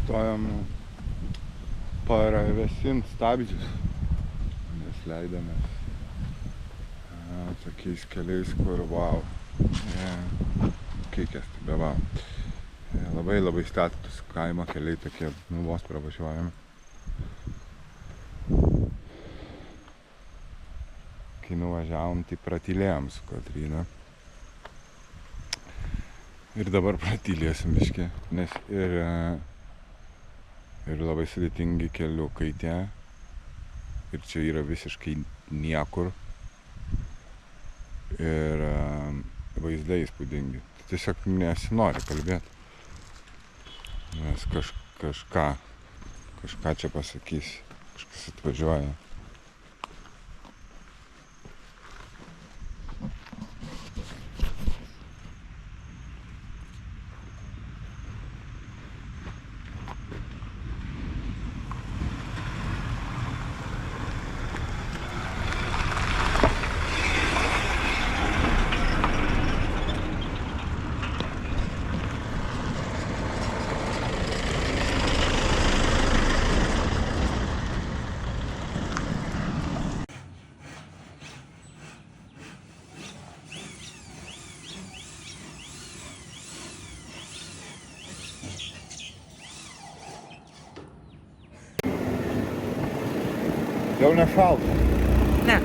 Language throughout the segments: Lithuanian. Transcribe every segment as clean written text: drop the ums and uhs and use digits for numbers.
sustojom paravesint stabdžius, nes leidomės tokiais keliais, kur wow, kikės, tai be wow. Labai status kaimo keliai tokie, vos pravažiuojami. Kai nuvažiavom, tai pratylėjom su Kotryna. Ir dabar pratylėsim biškį, nes ir labai sudėtingi keliukai tie. Ir čia yra visiškai niekur. Ir vaizdai įspūdingi. Tiesiog nesinori kalbėti. Nes kažką čia pasakys, kažkas atvažiuoja. Jau nešalta? Ne.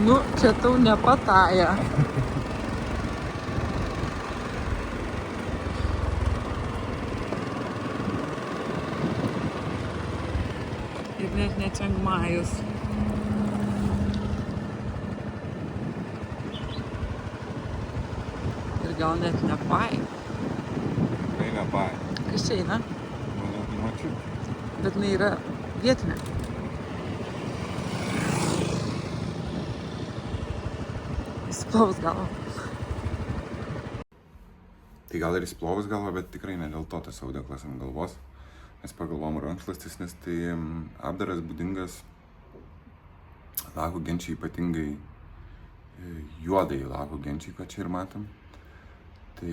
Nu, čia tau nepataja. Ir net ne Čiangmajus. Ir gal net ne Pai. Tai ne Pai. Kas čia eina? Mano močiutė. Bet jinai yra vietinė. Įsplovus galvą. Tai gal ir įsplovus galvą, bet tikrai ne dėl to tas audeklas ant galvos. Mes pagalvom rankšluostis, nes tai apdaras būdingas lagų genčiai, ypatingai juodai lagų genčiai, ką čia ir matom. Tai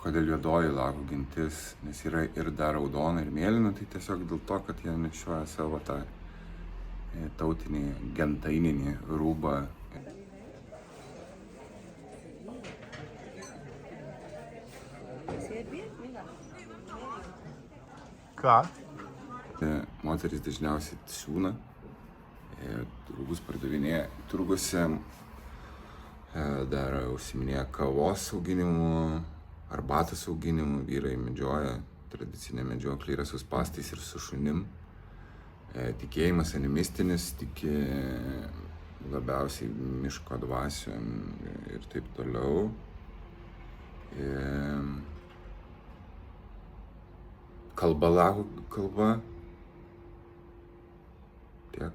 kodėl juodoji lagų gentis, nes yra ir dar raudona ir mėlyna, tai tiesiog dėl to, kad jie nešioja savo tą tautinį gentaininį rūbą. Ką? Moterys dažniausiai siūna, turgus pardavinėja, turguose dar užsiminėja kavos auginimu, arbatos auginimu, vyrai medžioja, tradicinė medžioklė yra su spastais ir su šunim. Tikėjimas animistinis, tiki labiausiai miško dvasiom ir taip toliau. Kalba lagų kalba. Tiek.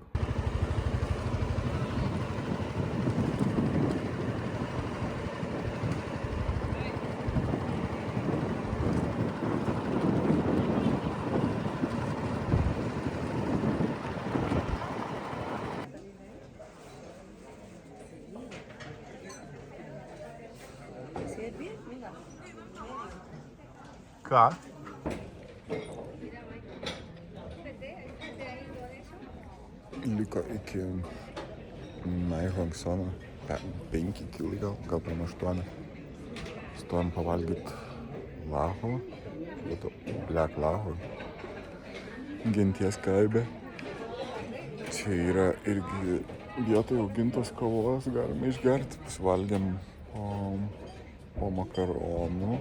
Ką? Liko iki Mae Hong Sono 5 kilai gal per 8. Stojom pavalgyt laho, black laho, genties kaibė. Čia yra irgi vietoje augintos kavos, galime išgerti. Pasivalgėm po makaronų,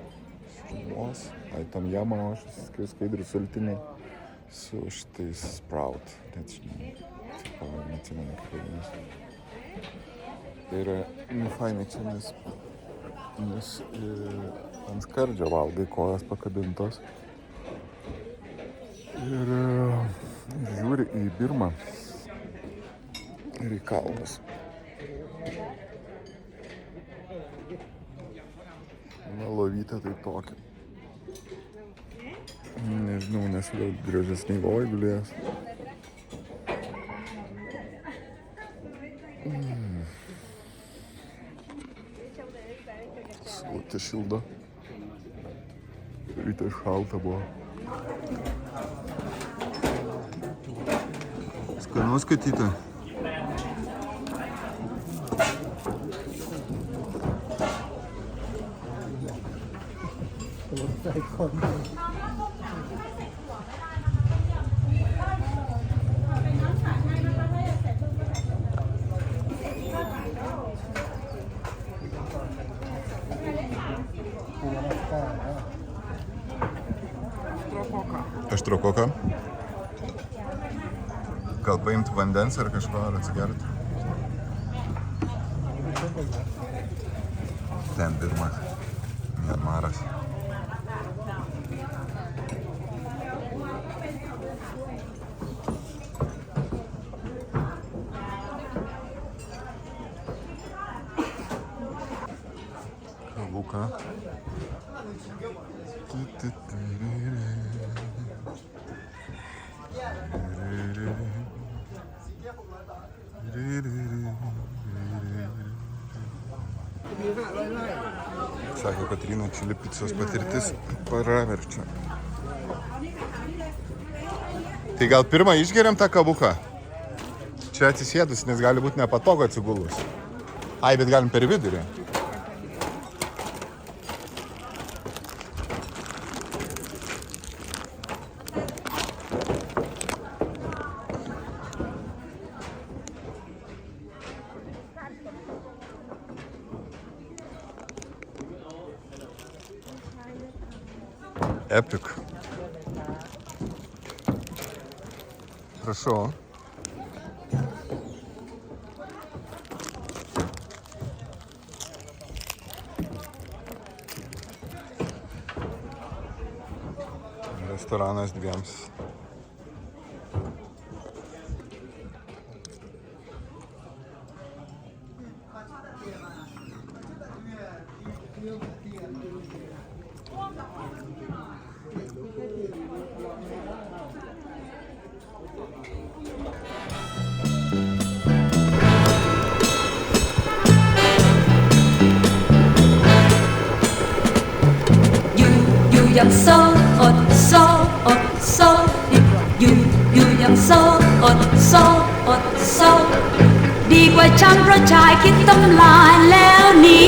šrumos, tam jama, skaidrų sultiniai su šitais sprout. Net žinau, neatsimenu kaip vadinasi. Tai yra nefainai čia, nes ant skardžio valgai kojas pakabintos. Ir žiūri į Birmą ir į kalnus. Na, lovytė tai tokia. Nežinau, nes vėl gražesniai lovai gulėjęs. Saulutė šildo. Ryte šalta buvo. Skanu skaityti. Aštrokoką. Gal paimti vandens ar kažko, ar atsigerti? Ten Birma, Mianmaras. Kavuka. Sako, Kotryna, čili picos patirtis paraverčia. Tai gal pirmą išgeriam tą kavuką? Čia atsisėdus, nes gali būti nepatogu atsigulus. Ai, bet galim per vidurį. Epic. Хорошо. Restoranas dviems.ยังโซอดโซอยู่ยังโซอดโซดีกว่าช้ำเพราะชายคิดทำลายแล้วหนี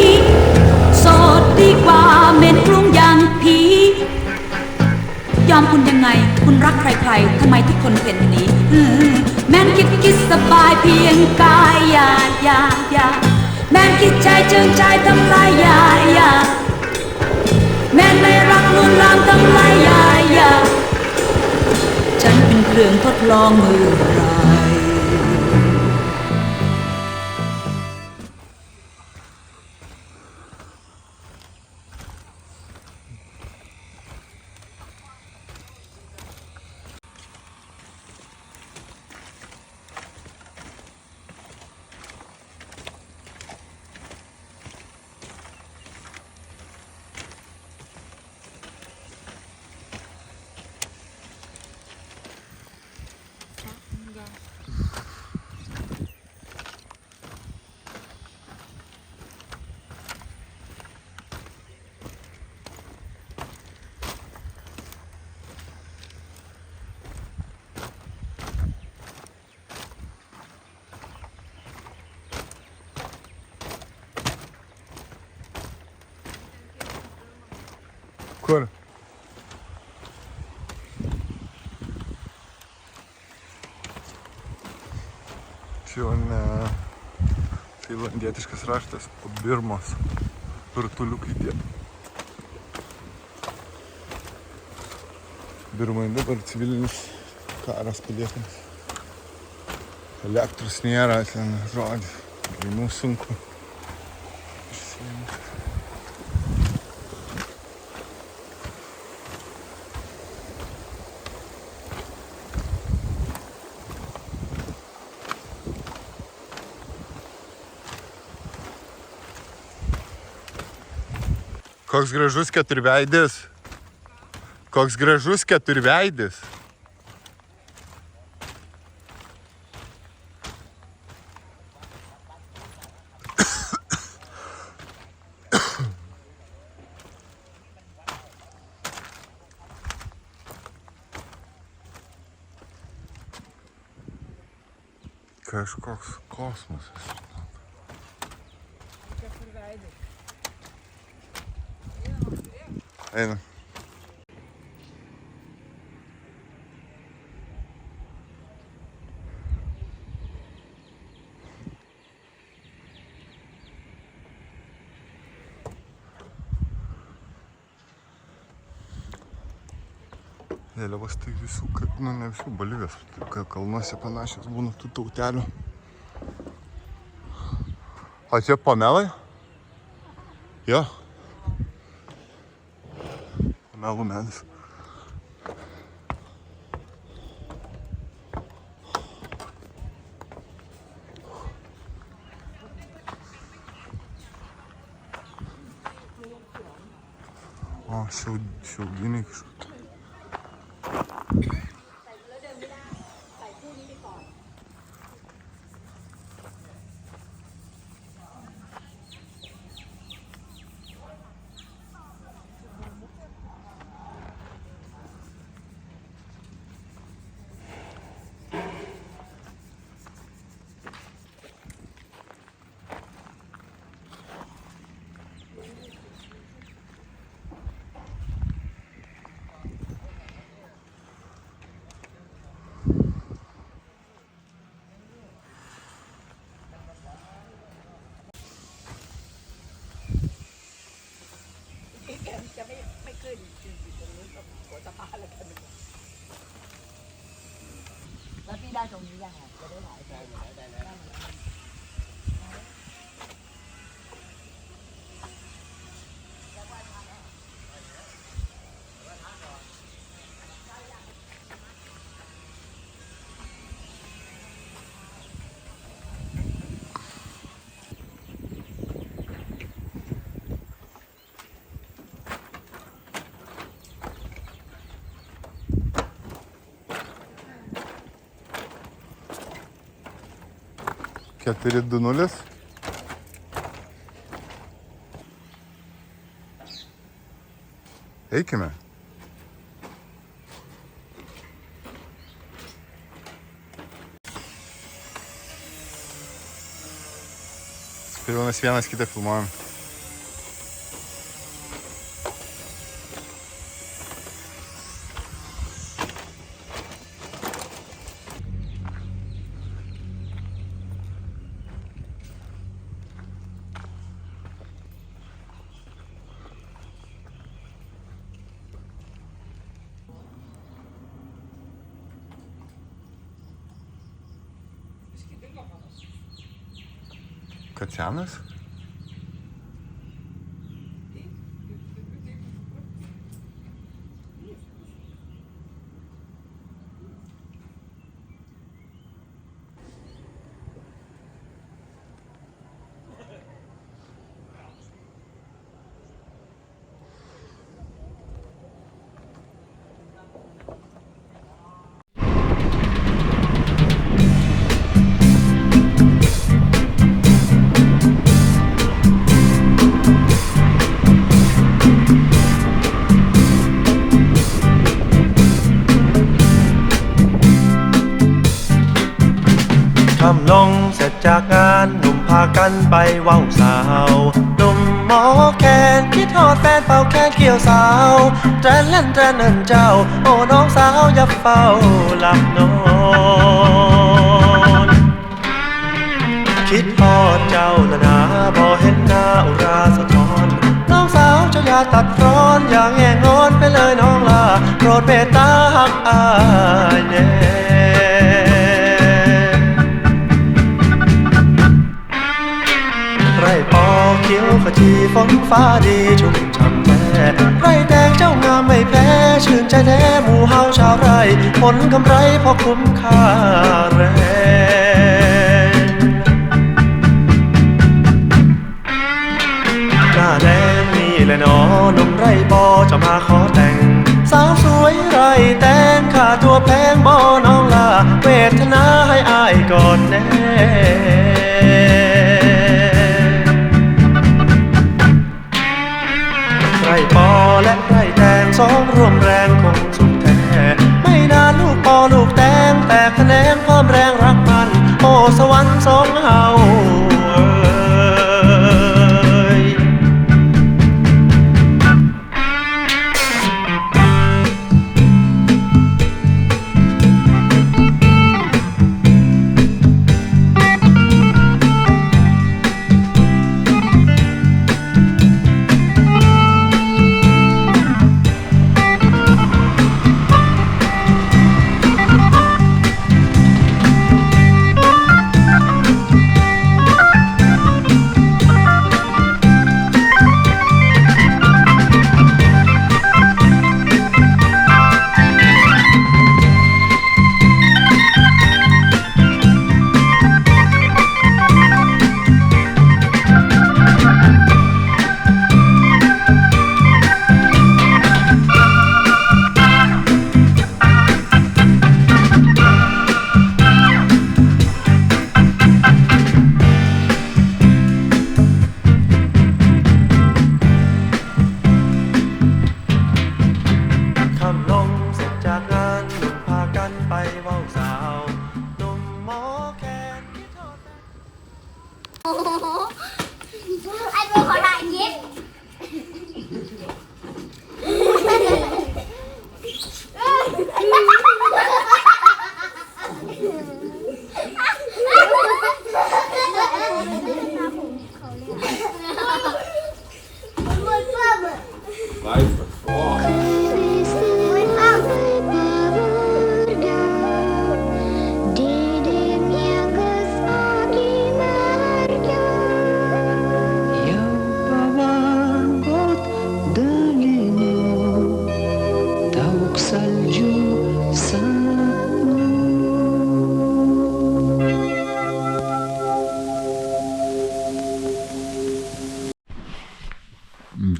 โสดดีกว่าเหม็นกรุงอย่างผียอมคุณยังไงคุณรักใครๆทำไมทุกคนเป็นนี้แม้นคิดสบายเพียงกายอย่าแม้นคิดใจเชิงใจทำลายอย่าแม้ไม่รักลวนลามทำลายอย่าฉันเป็นเครื่องทดลองเมื่อไรKur? Čia jau ne tailandietiškas raštas, o Birmos rutuliukai tie. Birmai dabar civilinis karas paliekamas. Elektros nėra, ten žodžiu, gimų sunku. Koks gražus keturveidis. Koks gražus keturveidis. Kažkoks kosmosas. Eina. Vėliavos tai visų, ne visų Bolivijos, kalnuose panašios būna tų tautelių. O čia pamelai? Jo. Pamelų medis. O, šiaudiniai kažkokie.จะไม่ขึ้นอยู่ตรงนู้นกับหัวสะพานแล้วกันแล้วพี่ได้ตรงนี้ยังไงจะได้ถ่ายได้แล้วKeturi 2-0. Eikime. Vienas kitą filmuojam. Kad senas?ค่ำลงเสร็จจากงานหนุ่มพากันไปว่าวสาวหนุ่มหมอแคนคิดทอดแฟนเป่าแค่เกี่ยวสาวแตรนเล่นแตรนเอินเจ้าโอ้น้องสาวอย่าเฝ้าหลับนอนคิดทอดเจ้าละนาบ่เห็นหน้าอุราสะท้อนน้องสาวเจ้าอย่าตัดร้อนอย่างแง่งอนไปเลยน้องลาโปรดเมตตาหักอายแน่ไรปอ เขียวขจีฝนฟ้าดีชุ่มฉ่ำแท้ไรแดงเจ้างามไม่แพ้ชื่นใจแท้หมู่เฮาชาวไร่ผลกำไรพอคุ้มค่าแรงหน้าแดงนี่แหละหนอหนุ่มไรบอจะมาขอแต่งสาวสวยไรแต่งค่าตัวแพงบ่น้องลาเวทนาให้อายก่อนแน่ไรปอและไรแตงสองร่วมแรงคงสุดแท้ไม่นานลูกปอลูกแตงแตกแขนงความแรงรักมันโอ้สวรรค์สองเฮาไอ้เบอร์ขอถ่ายคลิป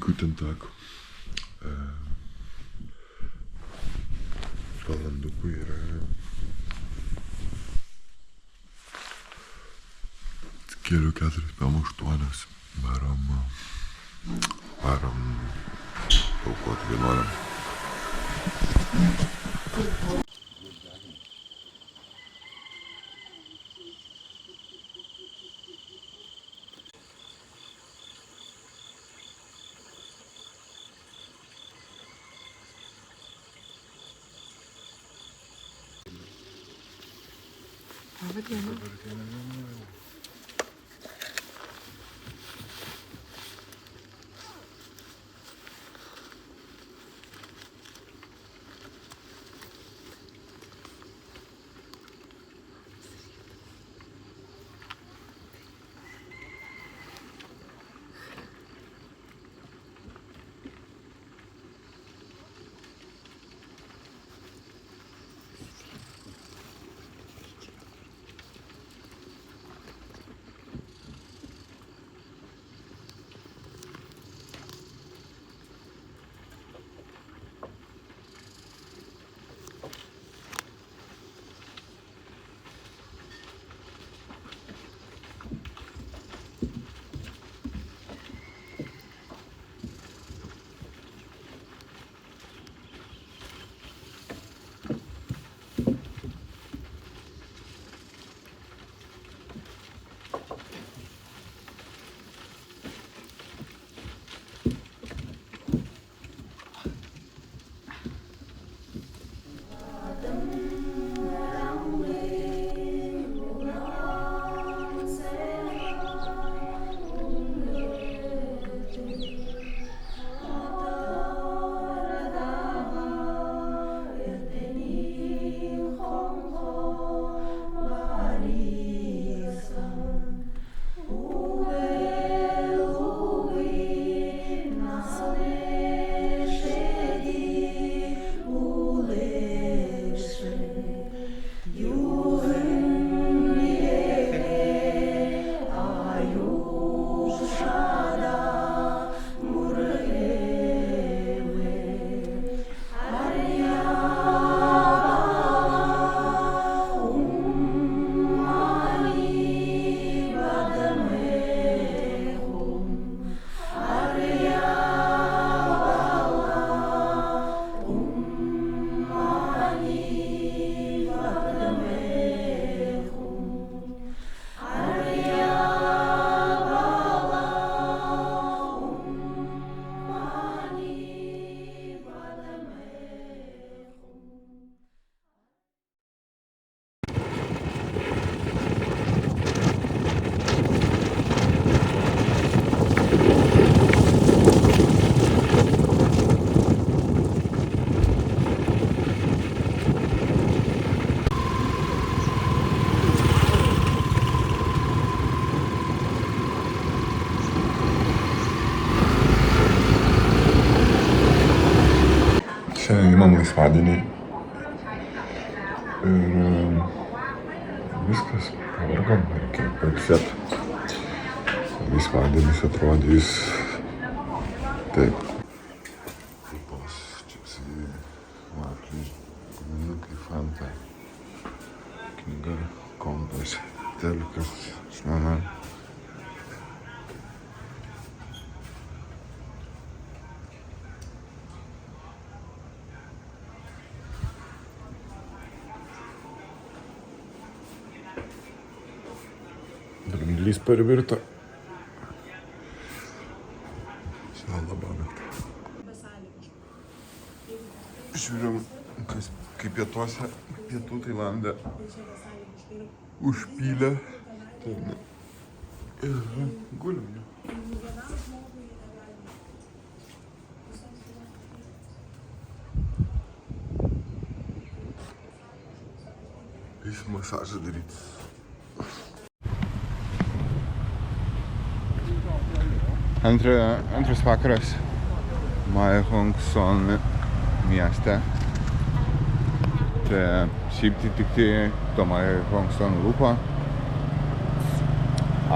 Guten Tag. Valandukų yra kelių 4-8. Varom aukoti vienuoliam. imam laisvadienį ir viskas, pavargom, reikia pailsėti. Laisvadienis atrodys taip. Kupos, čipsai, vafliai, guminukai, fanta, knyga, kompas, telikas, žmona. Dramblys parvirto. Žiūrim, kaip pietuose, pietų Tailande užpylę. Ir gulim. Eis masažą daryti. Antras vakaras Mae Hong Son mieste. Tai šiaip tik tai to Mae Hong Son lūpo.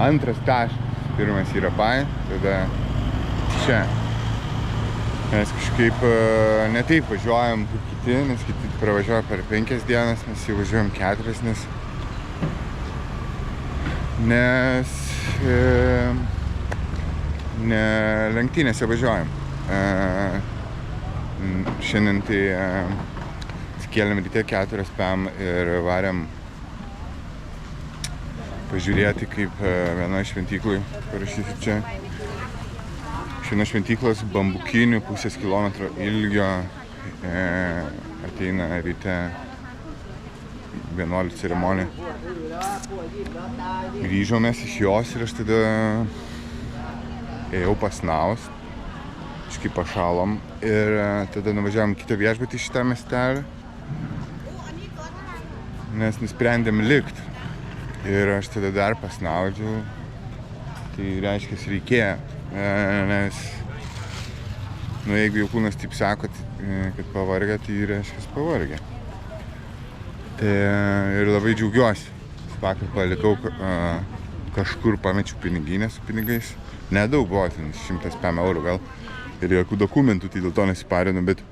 Antras taškas. Pirmas yra Pai, tada čia. Mes kažkaip ne taip važiuojam kaip kiti, nes kiti pravažiuoja per 5 dienas, mes jau važiuojam 4, nes ne lenktynėse važiuojam. Šiandien tai atsikėlėm ryte 4 PM ir varėm pažiūrėti, kaip viena šventyklai parašyti čia. Šiandien šventyklos bambukinių 0,5 kilometro ilgio ateina ryte 11 ceremonija. Grįžomės iš jos ir aš tada ėjau pasnaus, kažkaip pašalom ir tada nuvažiavom kitą viešbutį šitą miestelį, nes nusprendėm likt. Ir aš tada dar pasnaudžiau, tai reiškia reikėjo, nes jeigu jau kūnas taip sako, kad pavargę, tai reiškia pavargę. Tai ir labai džiaugiuosi. Vakar palikau kažkur pamečiau piniginę su pinigais. Nedaug buvo, 100 PM gal. Ir jokių dokumentų, tai dėl to nesiparinu, bet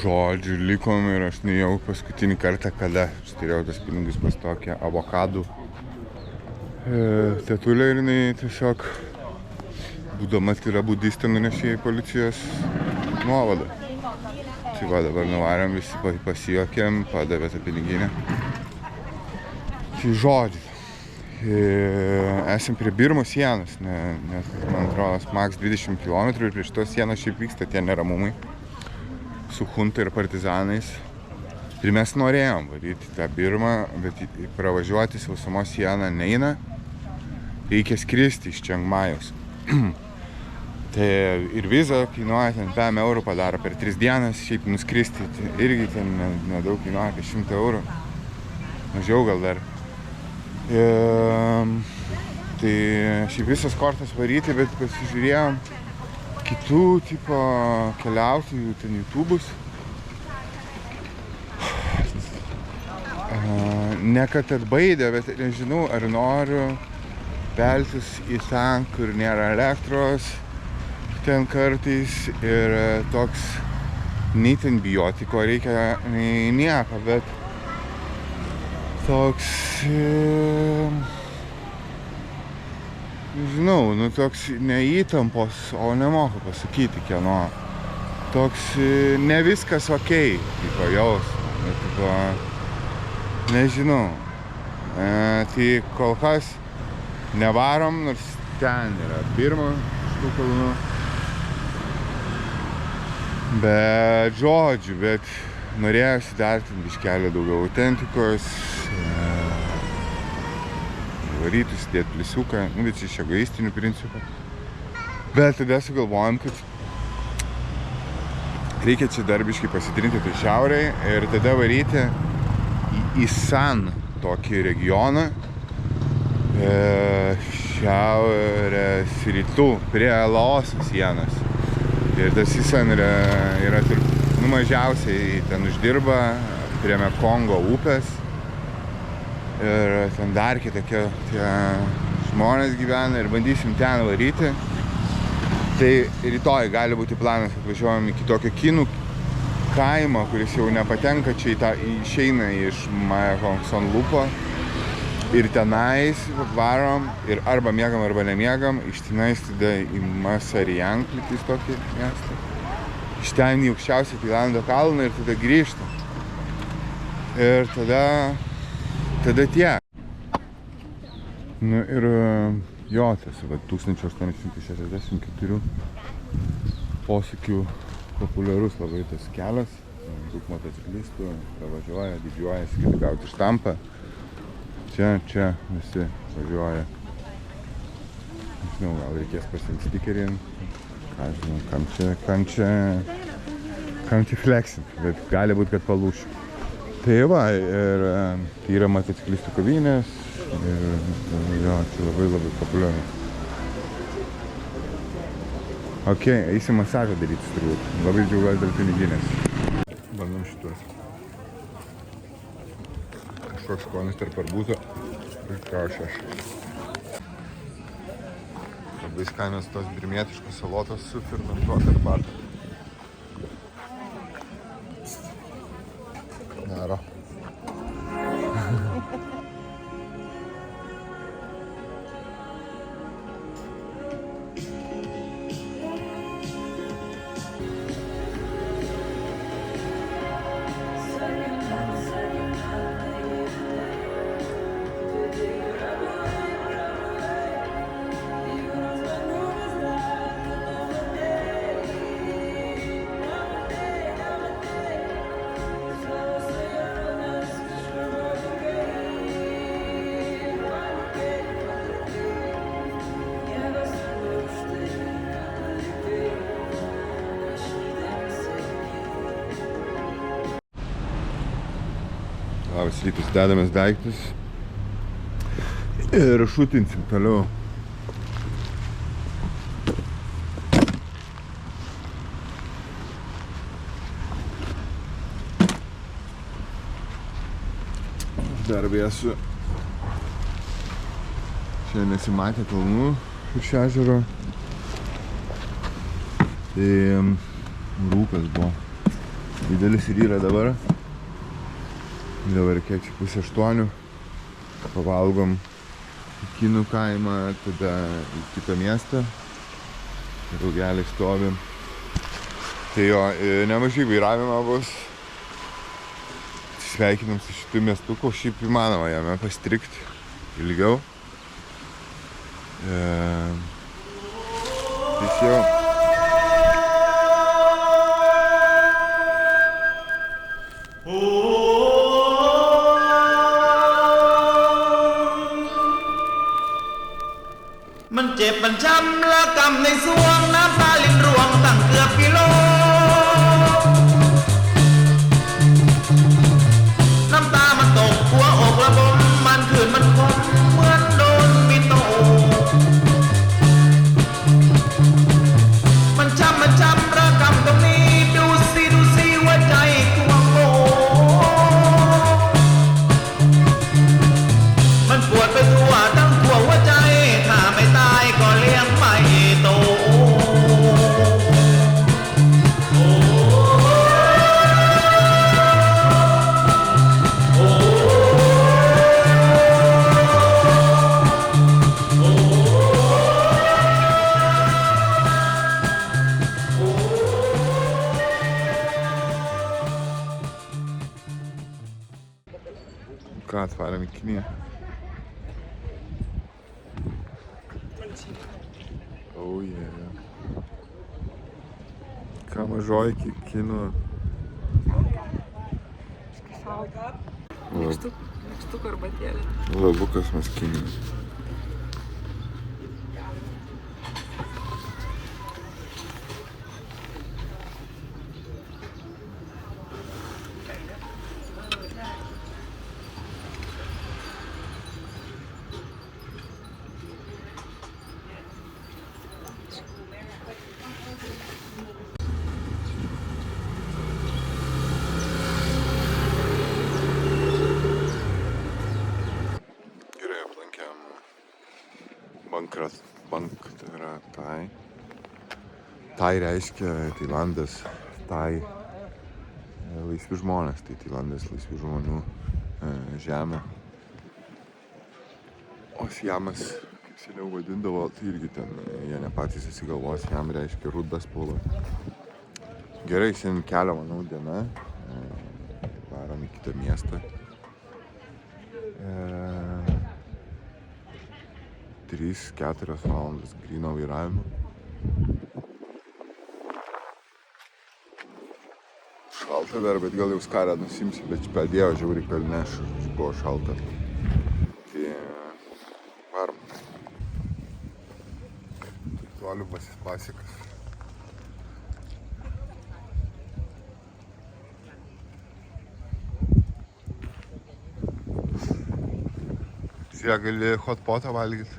žodžiu likom ir aš nuėjau paskutinį kartą, kada aš turėjau tas pinigus pas tokią avokadų tetulę ir jinai tiesiog, būdama tyra budistė, nunešė į policijos nuovadą. Tai va, dabar nuvarėm, visi pasijuokėm, padavė tą piniginę. Tai žodžiu. Esam prie Birmos sienos, nes man atrodo, maks 20 km ir prieš tos sienos šiaip vyksta tie neramumai su junta ir partizanais. Ir mes norėjom varyti tą Birmą, bet pravažiuoti sausumos sieną neina, reikia skristi iš Čiang Majos. Tai ir viza kainuoja ten 5 eurų padaro per 3 dienas, šiaip nuskristi irgi ten nedaug kainuoja, apie 100 eurų, mažiau gal dar. Tai šiaip visas kortas varyti, bet pasižiūrėjom kitų tipo keliautojų ten YouTube'us. Ne kad atbaidė, bet nežinau, ar noriu peltis į ten, kur nėra elektros ten kartais ir toks nei ten bijoti, ko reikia, nei nieko, bet toks, žinau, toks neįtampos, o nemoku pasakyti kieno. Toks ne viskas okei, tipo jausmo, nežinau. Tai kol kas nevarom, nors ten yra Birma šitų kalnų. Bet žodžiu, bet norėjusi dar ten biškelį daugiau autentikos, varyti, sudėti plisiuką, bet čia iš egoistinių principų. Bet tada sugalvojom, kad reikia čia dar biškį pasitrinti tai šiauriai ir tada varyti į San tokį regioną, šiaurės rytų, prie Laoso sienos. Ir tas Isan yra mažiausiai ten uždirba prie Mekongo upės. Ir ten dar kitokie tie žmonės gyvena ir bandysim ten varyti. Tai rytoj gali būti planas, kad važiuojam iki tokio kinų kaimo, kuris jau nepatenka čia išeina iš Mae Hong Son Lupo. Ir tenais varom ir arba miegam, arba nemiegam. Iš tenais tada į Masariang, lytis tokį miestą. Iš ten į aukščiausią Tailando kalną ir tada grįžtam. Ir tada tiek. Nu ir jo, tas 1864 posūkių populiarus labai tas kelias. Daug motociklistų pravažiuoja, didžiuojasi, kad gauti štampą. Čia visi važiuoja. Nežinau, gal reikės pasiimti stikerį. Ką žinau, kam čia flexint, bet gali būti, kad palūšiu. Tai va, ir tai yra motociklistų kavinės. Ir jo, čia labai populiaru. Ok, eisim masažą daryti turbūt. Labai džiaugiuosi dėl piniginės. Bandom šituos. Kažkoks skonis tarp arbūzo ir kriaušės. Labai skanios tos birmietiškos salotos su fermentuota arbata. Nero. Labas rytas, dedamės daiktus ir šutinsim toliau. Dar vėsu. Čia nesimatė kalnų iš ežero. Tai rūkas buvo didelis ir yra dabar. Dabar kiek čia 7:30, pavalgom į kinų kaimą, tada į kitą miestą, ilgelį stovim. Tai jo, nemažai vairavimo bus. Sveikinam su šitų miestų, ko šiaip įmanoma jame pastrikti ilgiau. Tai jau.มันเจ็บมันช้ำและกำในสวงน้ำตาลิ้นรวงตั้งเกือบกิโลน้ำตามันตกหัวอกระบมมันขืนมันคมเหมือนโดนมีดโตมันช้ำระกำตรงนี้ดูสิว่าใจกวงโลมันปวดไปทั่วทั้งหัวใจถ้าไม่ตายก็เลี้ยงไม่โตKą atvarėm į Kiniją? Oh yeah. Ką mažoji kinų? Nykštuko arbatėlė. Labukas mes Kinijos. Tai yra tai. Tai reiškia Tailandas, tai laisvi žmonės, tai Tailandas laisvi žmonių žemė. O Siamas, kaip seniau vadindavo, tai irgi ten jie ne patys įsigalvo, Siam reiškia ruda spalva. Gerai, šiandien kelio, manau, diena. Varom į kitą miestą. 3-4 valandas gryno vairavimo. Šalta dar, bet gal jau skarę nusimsi, bet padėjo žiauriai kalne, buvo šalta. Tai varom. Toliu pasikas. Čia gali hotpotą valgyti.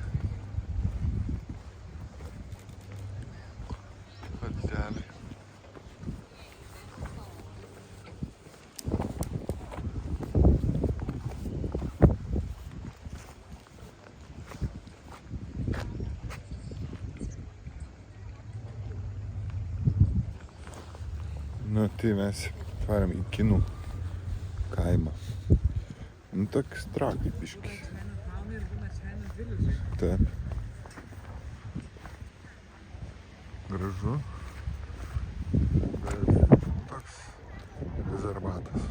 Hoteliai. Nu, tai mes varom į Kinų kaimą. Nu, toks trakai biškis. Taip. Gražu. Bet toks rezervatas.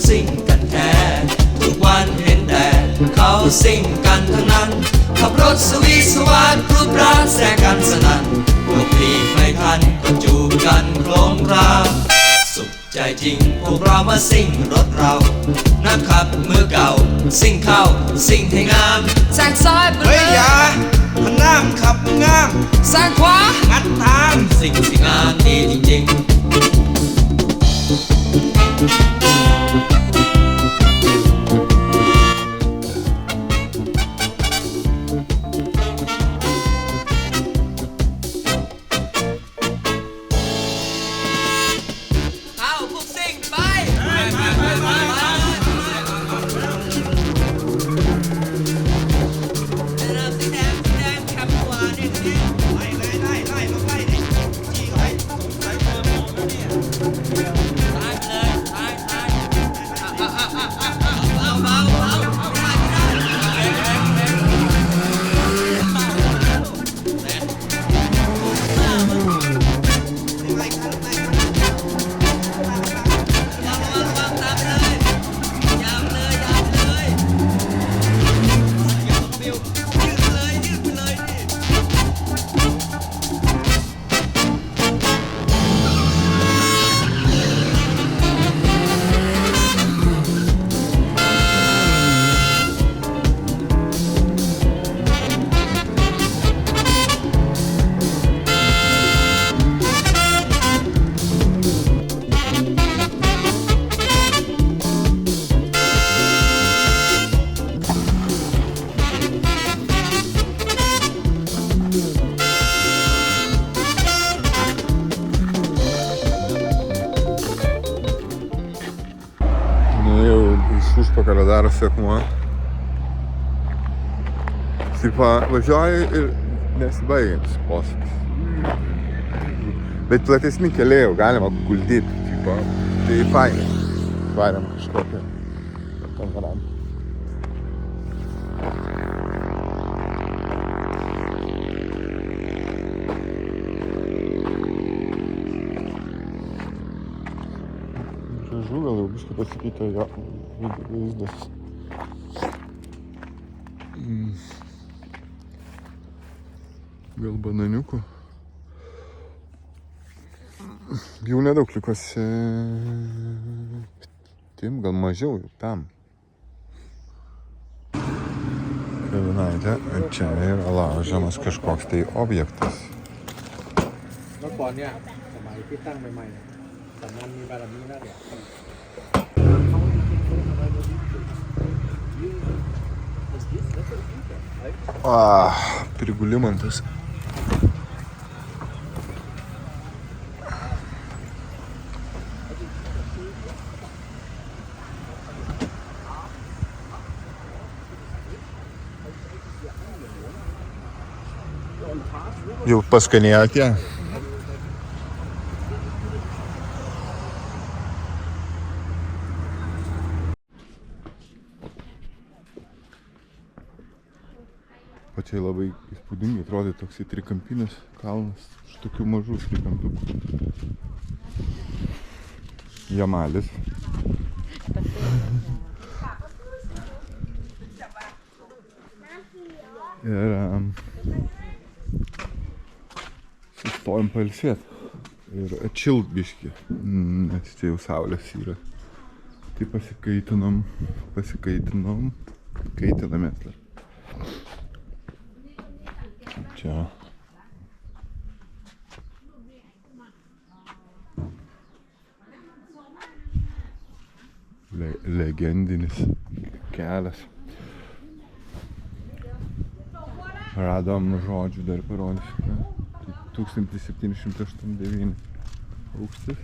ซิ่งกันแท้ทุกวันเห็นแต่เขาซิ่งกันทั้งนั้นขับรถสวีทสวาทรูปร่างแสกันสนั่นหลบหลีกไม่ทันก็จูบกันโครงครามสุขใจจริงพวกเรามาซิ่งรถเรานักขับมือเก่าซิ่งเข้าซิ่งให้งามแซงซ้ายไปเลยอย่ามันน้ำขับงามแซงขวางัดตามสิ่งที่งามดีจริงๆUžpakalio darosi akmuo. Taip, važiuoju ir nesibaigiantis posūkis. Bet platesni keliai jau galima guldyti. Taip, Tai fainai. Varėm kažkokią konferenciją. Žažu gal jau biškai pasikeitė jo vaizdas. Gal bananiukų. Jau nedaug likosi. Tim, gal mažiau jau tam. Kavinaitė, čia yra laužiamas kažkoks tai objektas. เมื่อก่อนเนี่ยสมัยที่ตั้งใหม่ๆเนี่ยสำนักมีบารมีแล้วเนี่ย Prigulimantas. Jau paskanėjote? Pačiai labai įspūdingai atrodo toks trikampinis kalnas iš tokių mažų trikampikų. Jamalis. Ir sustojom pailsėt ir atšilt biškį, nes čia jau saulės yra. Tai kaitinamės dar. Čia legendinis kelias. Radom žodžių dar parodysiu. 1789 aukštis.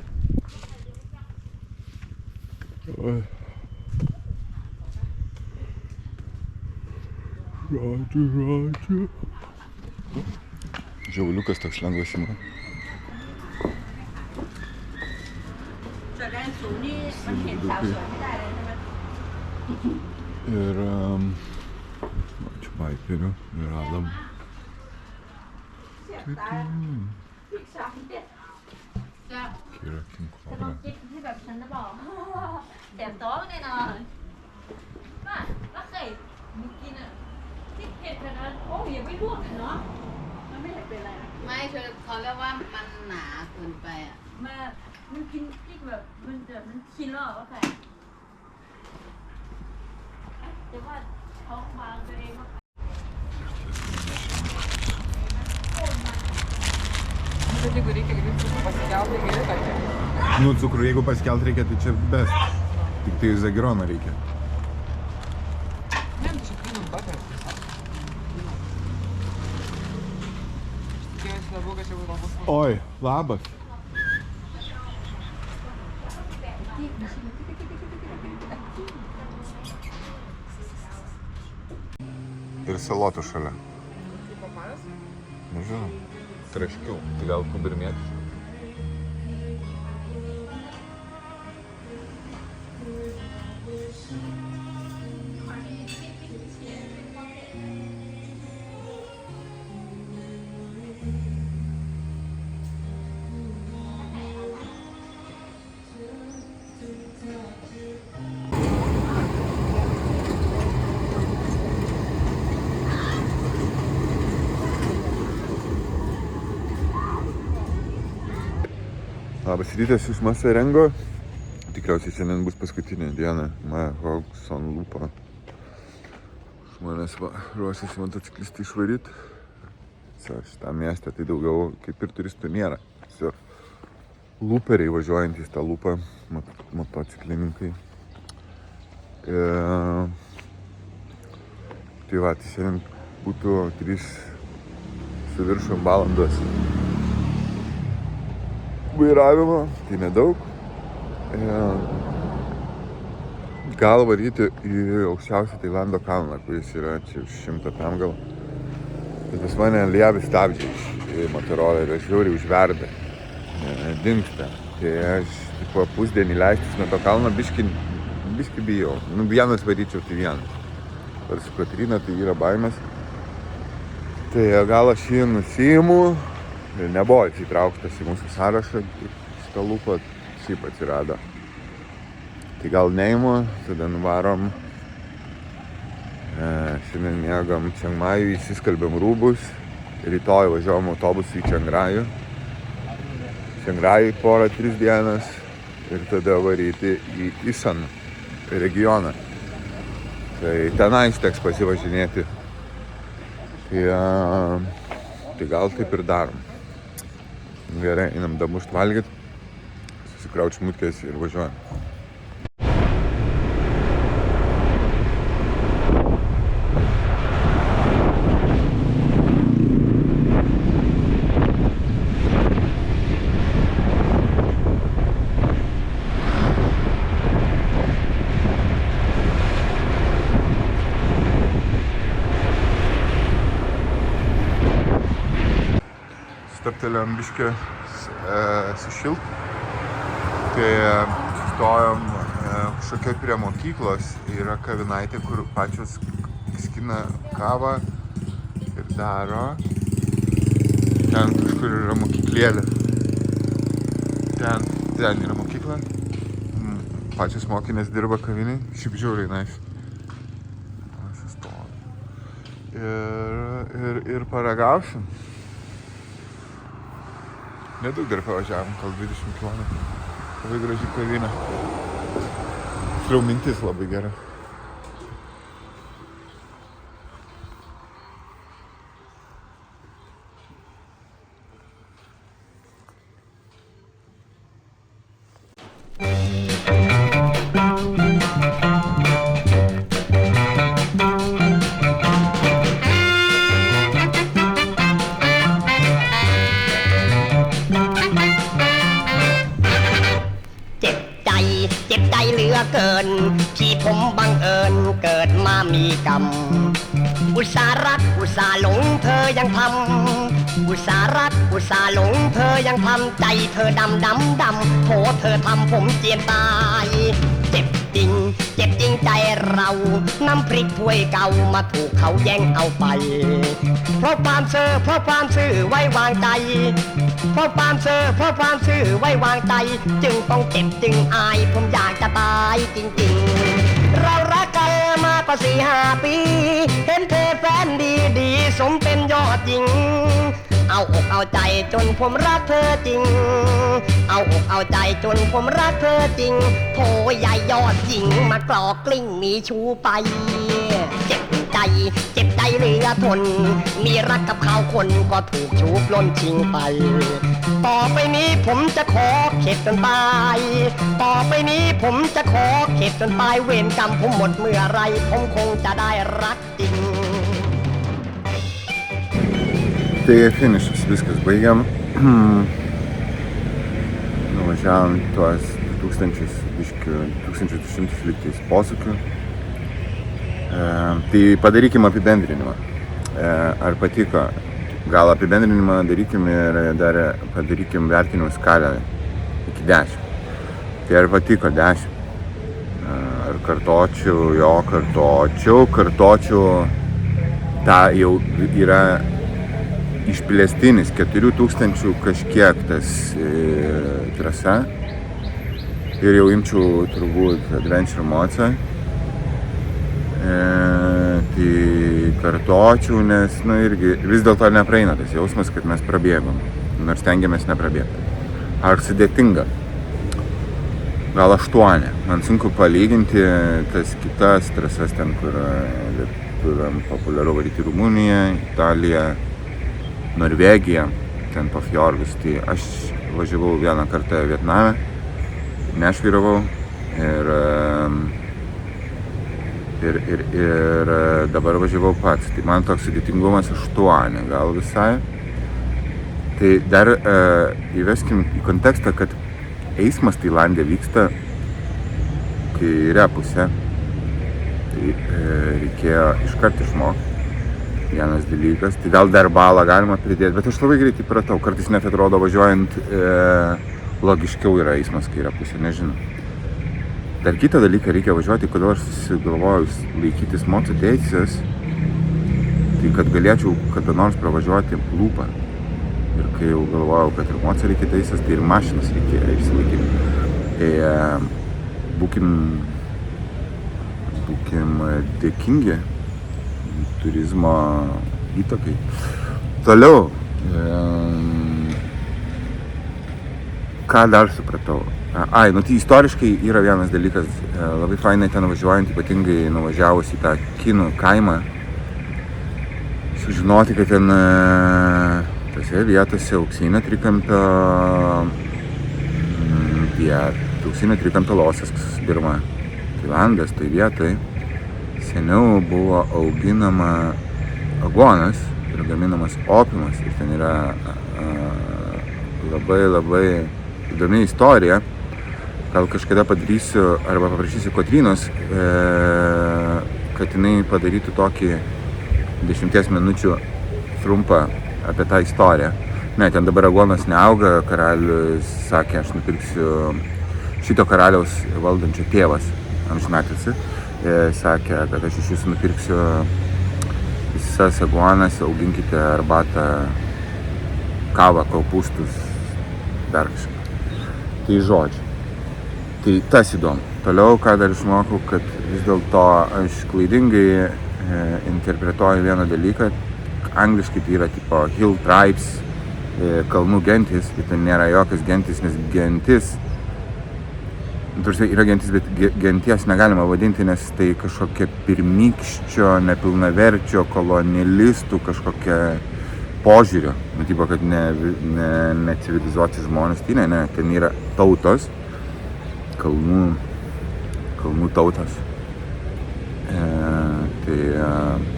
Žodžiu. Žiauliukas toks lengvas ima. จากด้านสูงนี่มันเห็นสาวสวยไม่ได้เลยใช่ไหม Ir čia baikerių ir radom. Kira King จะลอง Cobra. คิดให้แบบฉันจะบอกแถมโต๊ะแน่นอนน่ะแล้วเคยมีกินอ่ะที่เผ็ดขนาดนั้นโอ้ยยังไม่ลวกเลยเนาะมันไม่เห็นเป็นไรนะ ไม่เขาเรียกว่ามันหนาเกินไปอ่ะ มันกินที่แบบมันชินแล้วว่าใครแต่ว่าท้องบางตัวเองก็ Bet jeigu reikia greitai pasikelti, geriau tokia. Nu, cukrų jeigu paskelt reikia, tai čia best. Tik tai zagirono reikia. Ne, tai šiaip pinam butter tiesiog. Tikėjausi labiau, kad čia bus labai svarbu. Oi, labas. Ir salotų šalia. Kaip paparas? Nežinau. Traškiau. Tai gal kubirmėtis? Labas rytas iš Masarengo. Tikriausiai šiandien bus paskutinė diena Mahogson Lupo. Žmonės ruošiasi motociklistai išvaryti. Šitą miestą tai daugiau kaip ir turistų nėra. Luperiai važiuojantys tą lupą, motociklininkai. Tai va, tai šiandien būtų 3 su viršum valandos vairavimo, tai nedaug. Gal varyti į aukščiausią Tailando kalną, kuris yra čia 100 pem gal. Bet pas mane lievi stabdžiai iš Motorola ir žiauriai užverda, dingsta. Tai aš tipo pusdienį leistis nuo to kalno biški bijau. Nu, vienas varyčiau, tai vienas. Ar su Kotryna tai yra baimės. Tai gal aš jį nusiimu ir nebuvo įtrauktas į mūsų sąrašą. Šitą lūpą šiaip atsirado. Tai gal neimu, tada nuvarom. Šiandien mėgam Čiangmajų, įsiskalbėm rūbus. Rytoj važiuojam autobusu į Čiangrajų. Čiangrajų porą 3 dienas ir tada varyti į Isan regioną. Tai tenais teks pasivažinėti. Tai gal taip ir darom. Gerai, einam damušt valgyt, susikraut šmutkės ir važiuojam. Stabtelėjom biškį sušilt. Tai sustojom kažkokia prie mokyklos. Yra kavinaitė, kur pačios skina kavą ir daro. Ten kažkur yra mokyklėlė. Ten yra mokykla. Pačios mokinės dirba kaviniai. Šiaip žiauriai nice. Ir paragausim. Nedaug dar pavažiavom, gal 20 km. Labai graži kavinė. Tiksliau mintis labai gera.ที่ผมบังเอิญเกิดมามีกรรมอุตส่าห์รักอุตส่าห์หลงเธอยังทำอุตส่าห์รักอุตส่าห์หลงเธอยังทำใจเธอดำโถเธอทำผมเจียนตายเจ็บจริงใจเราน้ำพริกถ้วยเก่ามาถูกเขาแย่งเอาไปเพราะความซื่อไว้วางใจเพราะความซื่อไว้วางใจจึงต้องเจ็บจึงอายผมอยากจะตายจริงๆเรารักกันมากว่า4-5 ปีเห็นเธอแฟนดีสมเป็นยอดหญิงเอาอกเอาใจจนผมรักเธอจริงเอาอกเอาใจจนผมรักเธอจริงโถยายยอดหญิงมากรอกกลิ้งมีชูไปเจ็บใจเหลือทนมีรักกับเขาคนก็ถูกชูปล้นชิงไปต่อไปนี้ผมจะขอเข็ดจนตายต่อไปนี้ผมจะขอเข็ดจนตายเวรกรรมผมหมดเมื่อไรผมคงจะได้รักจริงTai finišas, viskas baigiam. Nuvažiavom tuos 1200 lygtais posūkių. Tai padarykim apibendrinimą. Ar patiko? Gal apibendrinimą darykim ir dar padarykim vertinimų skalę iki 10. Tai ar patiko 10? Ar kartočiau? Jo, kartočiau. Ta jau yra išplėstinis 4000 kažkiek tas trasa ir jau imčiau turbūt Adventure Moca. Tai kartočiau, nes irgi vis dėlto nepraeina tas jausmas, kad mes prabėgom, nors stengiamės neprabėgti. Ar sudėtinga? Gal 8. Man sunku palyginti tas kitas trasas ten, kur lietuviam populiaru varyti Rumuniją, Italiją, Norvegiją, ten po fjordus. Tai aš važiavau vieną kartą Vietname, nešvyravau ir dabar važiavau pats. Tai man toks sudėtingumas 8 gal visai. Tai dar įveskim į kontekstą, kad eismas Tailande vyksta kairę pusę. Tai reikėjo iškart išmokti. Vienas dalykas, tai gal dar balą galima pridėti, bet aš labai greitai pratau, kartais net atrodo važiuojant logiškiau yra eismas kairė pusė, nežinau. Dar kitą dalyką reikia važiuoti, kodėl aš susigalvojau laikytis moco teisės, tai kad galėčiau kada nors pravažiuoti lūpą. Ir kai jau galvojau, kad ir moco reikia teisės, tai ir mašinas reikia išsilaikyti. Tai būkim dėkingi turizmo įtakai. Toliau, ką dar supratau? Tai istoriškai yra vienas dalykas, labai fainai ten važiuojant, ypatingai nuvažiavus į tą kinų kaimą, sužinoti, kad ten tose vietose auksinio trikampio losas dirba Tailandas, tai vietai seniau buvo auginama aguonas ir gaminamas opiumas. Ir ten yra labai įdomi istorija. Gal kažkada padarysiu arba paprašysiu Kotrynos, kad jinai padarytų tokį 10 minučių trumpą apie tą istoriją. Ne, ten dabar aguonas neauga, karalius sakė, aš nupirksiu šito karaliaus valdančio tėvas, amžinatilsį, sakė, kad aš iš jūsų nupirksiu visas aguonas, auginkite arbatą, kavą, kopūstus, dar kažką. Tai žodžiu. Tai tas įdomu. Toliau, ką dar išmokau, kad vis dėlto aš klaidingai interpretuoju vieną dalyką. Angliškai tai yra tipo hill tribes, kalnų gentis, bet ten nėra jokios gentis, nes gentis, yra gentis, bet genties negalima vadinti, nes tai kažkokia pirmykščio, nepilnaverčio, kolonialistų kažkokia požiūrio. Tipo, kad ne civilizuoti žmonės, tai ne, ten yra tautos, kalnų tautos. Tai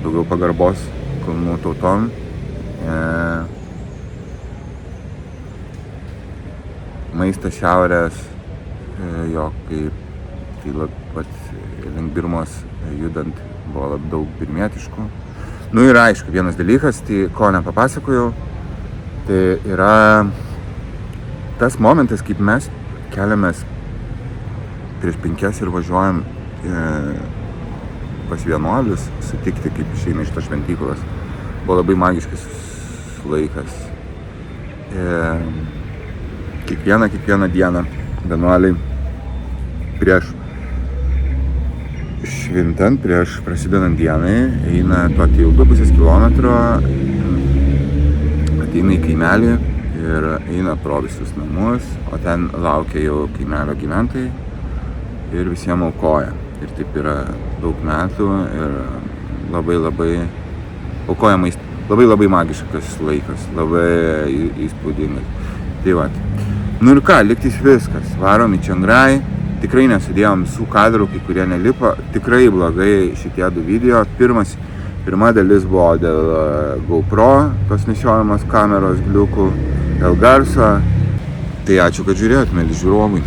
daugiau pagarbos kalnų tautom. Maistas šiaurės, jo, kaip tai link Birmos judant buvo labai daug birmietiškų. Ir aišku, vienas dalykas, tai ko nepapasakojau, tai yra tas momentas, kaip mes keliamės prieš 5 ir važiuojam pas vienuolius sutikti, kaip išeina iš tos šventyklos. Buvo labai magiškas laikas. Kiekvieną dieną vienuoliai prieš švintant, prieš prasidedant dienai, eina tokį 2,5 kilometro, ateina į kaimelį ir eina pro visus namus, o ten laukia jau kaimelio gyventojai ir visiems aukoja. Ir taip yra daug metų ir labai aukoja maistą. Labai magiškas laikas, labai įspūdingas. Tai va. Ir ką, lygtis viskas. Varom į Čiangrai. Tikrai nesudėjom visų kadrų, kai kurie nelipo. Tikrai blogai šitie 2 video. Pirma dalis buvo dėl GoPro, tos nešiojamos kameros gliukų, dėl garso. Tai ačiū, kad žiūrėjot, mieli žiūrovai.